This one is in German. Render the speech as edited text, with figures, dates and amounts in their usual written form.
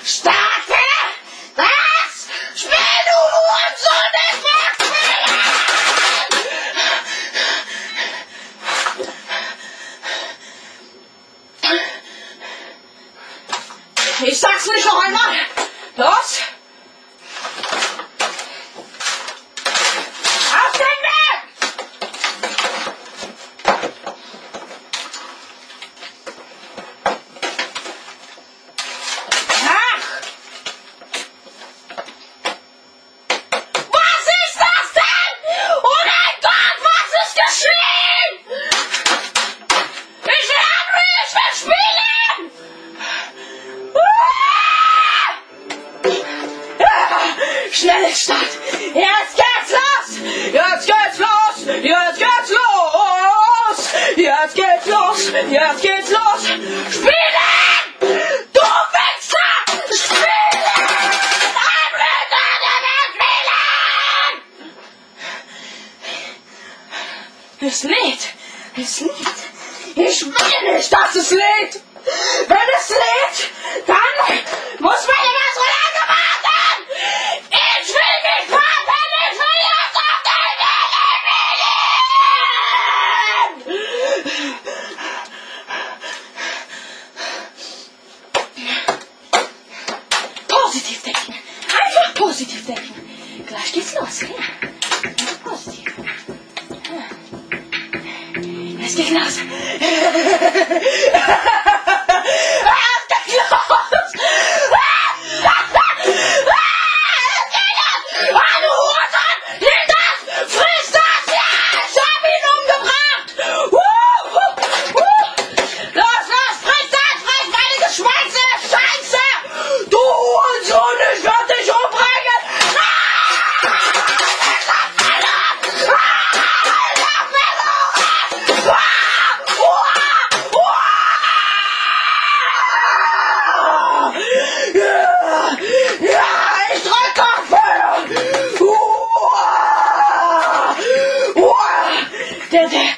Starte das Spiel, du Hurensohn, ich mag's nicht! Ich sag's nicht noch einmal! Los! Auf den Weg! Ach! Was ist das denn? Oh mein Gott, was ist geschehen? Ich will spielen! Schnelle Start! Jetzt geht's los! Jetzt geht's los! Jetzt geht's los! Jetzt geht's los! Jetzt geht's los! Spielen! Du Wichser! Spielen! Ein Wichser, der will spielen! Es lädt! Es lädt! Ich will nicht, dass es lädt! Wenn es lädt, dann muss man immer so lange warten! Ich will nicht warten! Ich will jetzt auf den Willen! Positiv denken! Einfach positiv denken! Gleich geht's los, ja? Positiv. Es geht los!